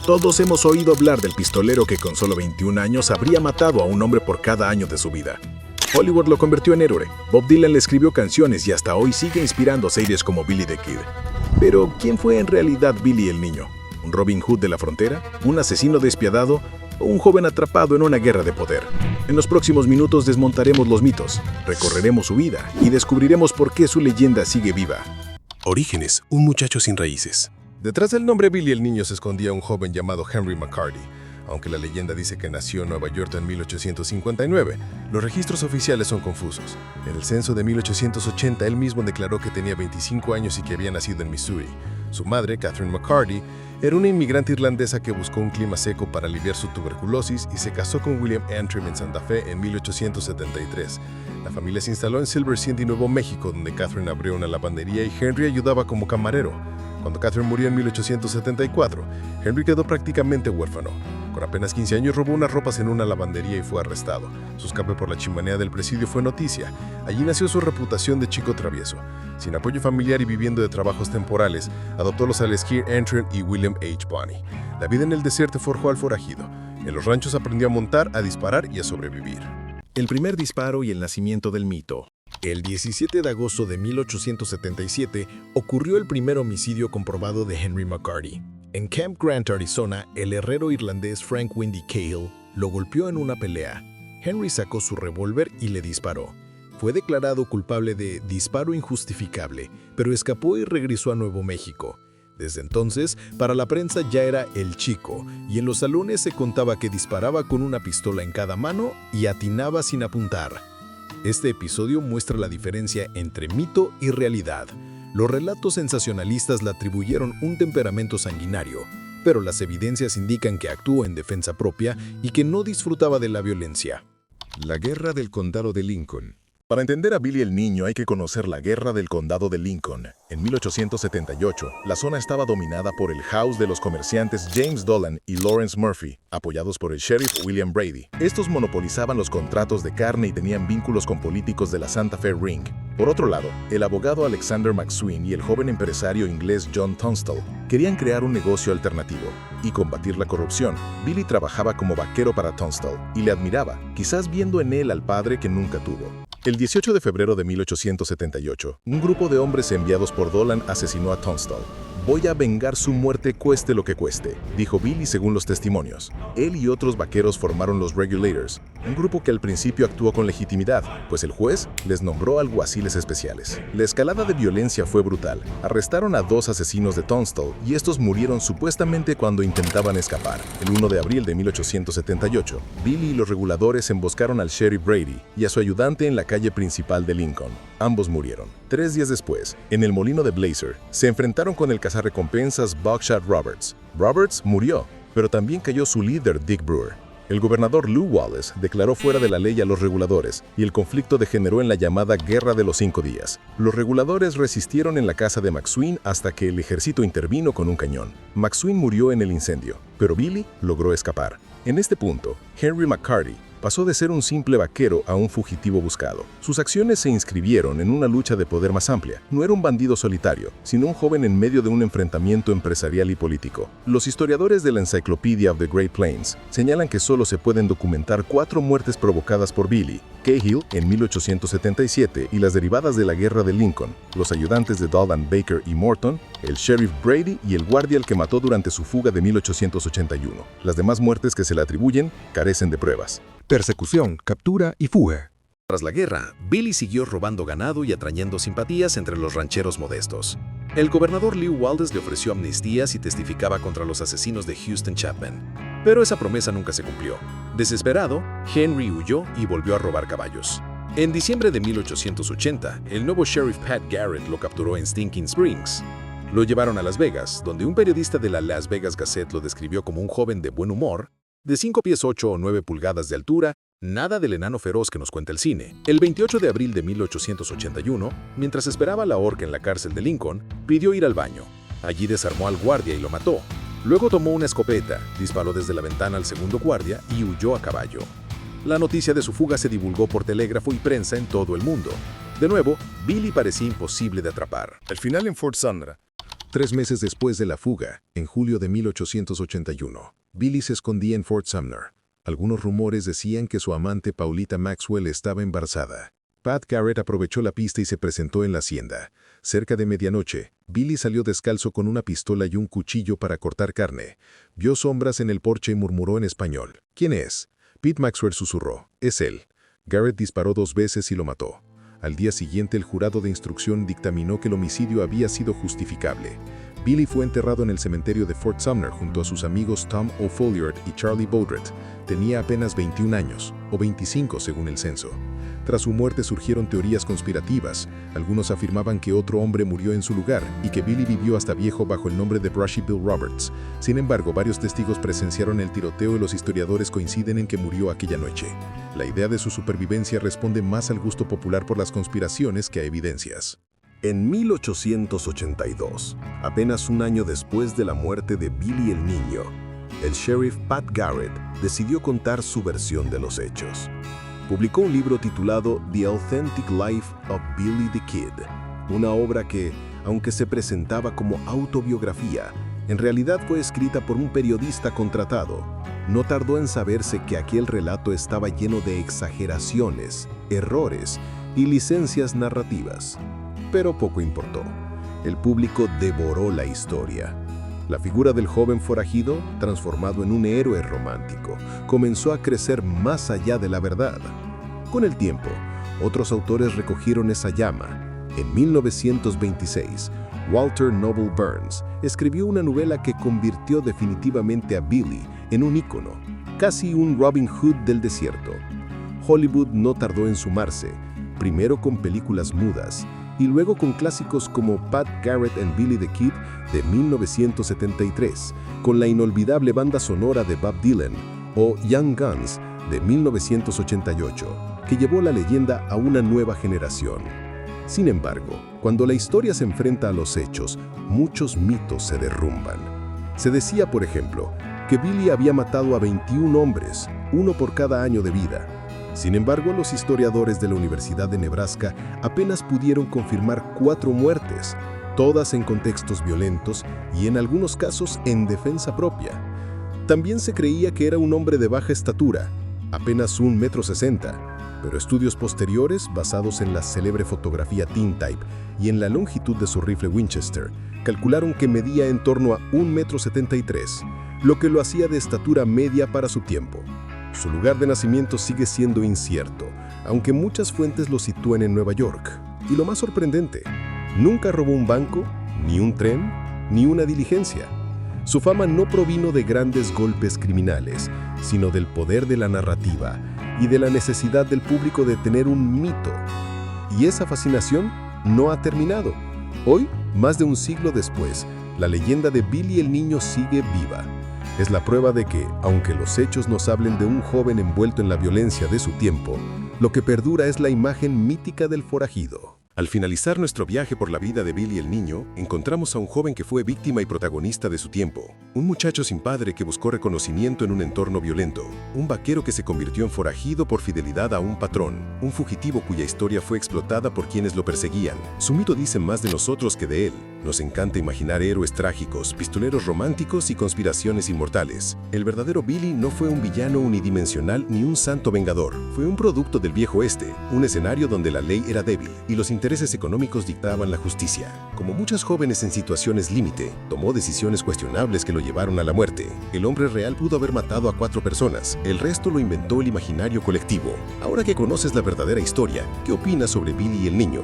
Todos hemos oído hablar del pistolero que con solo 21 años habría matado a un hombre por cada año de su vida. Hollywood lo convirtió en héroe. Bob Dylan le escribió canciones y hasta hoy sigue inspirando series como Billy the Kid. Pero, ¿quién fue en realidad Billy el niño? ¿Un Robin Hood de la frontera? ¿Un asesino despiadado? ¿O un joven atrapado en una guerra de poder? En los próximos minutos desmontaremos los mitos, recorreremos su vida y descubriremos por qué su leyenda sigue viva. Orígenes, un muchacho sin raíces. Detrás del nombre Billy el niño se escondía un joven llamado Henry McCarty. Aunque la leyenda dice que nació en Nueva York en 1859, los registros oficiales son confusos. En el censo de 1880, él mismo declaró que tenía 25 años y que había nacido en Missouri. Su madre, Catherine McCarty, era una inmigrante irlandesa que buscó un clima seco para aliviar su tuberculosis y se casó con William Antrim en Santa Fe en 1873. La familia se instaló en Silver City, Nuevo México, donde Catherine abrió una lavandería y Henry ayudaba como camarero. Cuando Catherine murió en 1874, Henry quedó prácticamente huérfano. Con apenas 15 años robó unas ropas en una lavandería y fue arrestado. Su escape por la chimenea del presidio fue noticia. Allí nació su reputación de chico travieso. Sin apoyo familiar y viviendo de trabajos temporales, adoptó los alias Keir Antrim y William H. Bonney. La vida en el desierto forjó al forajido. En los ranchos aprendió a montar, a disparar y a sobrevivir. El primer disparo y el nacimiento del mito. El 17 de agosto de 1877 ocurrió el primer homicidio comprobado de Henry McCarty. En Camp Grant, Arizona, el herrero irlandés Frank Windy Cahill lo golpeó en una pelea. Henry sacó su revólver y le disparó. Fue declarado culpable de disparo injustificable, pero escapó y regresó a Nuevo México. Desde entonces, para la prensa ya era el chico, y en los salones se contaba que disparaba con una pistola en cada mano y atinaba sin apuntar. Este episodio muestra la diferencia entre mito y realidad. Los relatos sensacionalistas le atribuyeron un temperamento sanguinario, pero las evidencias indican que actuó en defensa propia y que no disfrutaba de la violencia. La Guerra del Condado de Lincoln. Para entender a Billy el niño hay que conocer la Guerra del Condado de Lincoln. En 1878, la zona estaba dominada por el house de los comerciantes James Dolan y Lawrence Murphy, apoyados por el sheriff William Brady. Estos monopolizaban los contratos de carne y tenían vínculos con políticos de la Santa Fe Ring. Por otro lado, el abogado Alexander McSween y el joven empresario inglés John Tunstall querían crear un negocio alternativo y combatir la corrupción. Billy trabajaba como vaquero para Tunstall y le admiraba, quizás viendo en él al padre que nunca tuvo. El 18 de febrero de 1878, un grupo de hombres enviados por Dolan asesinó a Tunstall. «Voy a vengar su muerte cueste lo que cueste», dijo Billy según los testimonios. Él y otros vaqueros formaron los Regulators, un grupo que al principio actuó con legitimidad, pues el juez les nombró alguaciles especiales. La escalada de violencia fue brutal. Arrestaron a 2 asesinos de Tunstall y estos murieron supuestamente cuando intentaban escapar. El 1 de abril de 1878, Billy y los reguladores emboscaron al sheriff Brady y a su ayudante en la calle principal de Lincoln. Ambos murieron. 3 días después, en el molino de Blazer, se enfrentaron con el cazarrecompensas Buckshot Roberts. Roberts murió, pero también cayó su líder Dick Brewer. El gobernador Lew Wallace declaró fuera de la ley a los reguladores y el conflicto degeneró en la llamada Guerra de los 5 días. Los reguladores resistieron en la casa de McSween hasta que el ejército intervino con un cañón. McSween murió en el incendio, pero Billy logró escapar. En este punto, Henry McCarty pasó de ser un simple vaquero a un fugitivo buscado. Sus acciones se inscribieron en una lucha de poder más amplia. No era un bandido solitario, sino un joven en medio de un enfrentamiento empresarial y político. Los historiadores de la Encyclopedia of the Great Plains señalan que solo se pueden documentar 4 muertes provocadas por Billy: Cahill en 1877 y las derivadas de la Guerra de Lincoln, los ayudantes de Dolan, Baker y Morton, el sheriff Brady y el guardia al que mató durante su fuga de 1881. Las demás muertes que se le atribuyen carecen de pruebas. Persecución, captura y fuga. Tras la guerra, Billy siguió robando ganado y atrayendo simpatías entre los rancheros modestos. El gobernador Lew Wallace le ofreció amnistía si testificaba contra los asesinos de Houston Chapman, pero esa promesa nunca se cumplió. Desesperado, Henry huyó y volvió a robar caballos. En diciembre de 1880, el nuevo sheriff Pat Garrett lo capturó en Stinking Springs. Lo llevaron a Las Vegas, donde un periodista de la Las Vegas Gazette lo describió como un joven de buen humor, de 5 pies 8 o 9 pulgadas de altura, nada del enano feroz que nos cuenta el cine. El 28 de abril de 1881, mientras esperaba la horca en la cárcel de Lincoln, pidió ir al baño. Allí desarmó al guardia y lo mató. Luego tomó una escopeta, disparó desde la ventana al segundo guardia y huyó a caballo. La noticia de su fuga se divulgó por telégrafo y prensa en todo el mundo. De nuevo, Billy parecía imposible de atrapar. El final en Fort Sumner. 3 meses después de la fuga, en julio de 1881, Billy se escondía en Fort Sumner. Algunos rumores decían que su amante Paulita Maxwell estaba embarazada. Pat Garrett aprovechó la pista y se presentó en la hacienda. Cerca de medianoche, Billy salió descalzo con una pistola y un cuchillo para cortar carne. Vio sombras en el porche y murmuró en español: ¿Quién es? Pete Maxwell susurró: es él. Garrett disparó 2 veces y lo mató. Al día siguiente, el jurado de instrucción dictaminó que el homicidio había sido justificable. Billy fue enterrado en el cementerio de Fort Sumner junto a sus amigos Tom O'Folliard y Charlie Baudret. Tenía apenas 21 años, o 25 según el censo. Tras su muerte surgieron teorías conspirativas. Algunos afirmaban que otro hombre murió en su lugar y que Billy vivió hasta viejo bajo el nombre de Brushy Bill Roberts. Sin embargo, varios testigos presenciaron el tiroteo y los historiadores coinciden en que murió aquella noche. La idea de su supervivencia responde más al gusto popular por las conspiraciones que a evidencias. En 1882, apenas un año después de la muerte de Billy el Niño, el sheriff Pat Garrett decidió contar su versión de los hechos. Publicó un libro titulado The Authentic Life of Billy the Kid, una obra que, aunque se presentaba como autobiografía, en realidad fue escrita por un periodista contratado. No tardó en saberse que aquel relato estaba lleno de exageraciones, errores y licencias narrativas. Pero poco importó. El público devoró la historia. La figura del joven forajido, transformado en un héroe romántico, comenzó a crecer más allá de la verdad. Con el tiempo, otros autores recogieron esa llama. En 1926, Walter Noble Burns escribió una novela que convirtió definitivamente a Billy en un ícono, casi un Robin Hood del desierto. Hollywood no tardó en sumarse, primero con películas mudas, y luego con clásicos como Pat Garrett and Billy the Kid de 1973, con la inolvidable banda sonora de Bob Dylan, o Young Guns de 1988, que llevó la leyenda a una nueva generación. Sin embargo, cuando la historia se enfrenta a los hechos, muchos mitos se derrumban. Se decía, por ejemplo, que Billy había matado a 21 hombres, uno por cada año de vida. Sin embargo, los historiadores de la Universidad de Nebraska apenas pudieron confirmar 4 muertes, todas en contextos violentos y en algunos casos en defensa propia. También se creía que era un hombre de baja estatura, apenas 1,60 m, pero estudios posteriores, basados en la célebre fotografía Tintype y en la longitud de su rifle Winchester, calcularon que medía en torno a 1,73 m, lo que lo hacía de estatura media para su tiempo. Su lugar de nacimiento sigue siendo incierto, aunque muchas fuentes lo sitúan en Nueva York. Y lo más sorprendente, nunca robó un banco, ni un tren, ni una diligencia. Su fama no provino de grandes golpes criminales, sino del poder de la narrativa y de la necesidad del público de tener un mito. Y esa fascinación no ha terminado. Hoy, más de un siglo después, la leyenda de Billy el Niño sigue viva. Es la prueba de que, aunque los hechos nos hablen de un joven envuelto en la violencia de su tiempo, lo que perdura es la imagen mítica del forajido. Al finalizar nuestro viaje por la vida de Billy el Niño, encontramos a un joven que fue víctima y protagonista de su tiempo. Un muchacho sin padre que buscó reconocimiento en un entorno violento. Un vaquero que se convirtió en forajido por fidelidad a un patrón. Un fugitivo cuya historia fue explotada por quienes lo perseguían. Su mito dice más de nosotros que de él. Nos encanta imaginar héroes trágicos, pistoleros románticos y conspiraciones inmortales. El verdadero Billy no fue un villano unidimensional ni un santo vengador. Fue un producto del viejo oeste, un escenario donde la ley era débil y los intereses económicos dictaban la justicia. Como muchos jóvenes en situaciones límite, tomó decisiones cuestionables que lo llevaron a la muerte. El hombre real pudo haber matado a 4 personas, el resto lo inventó el imaginario colectivo. Ahora que conoces la verdadera historia, ¿qué opinas sobre Billy el Niño?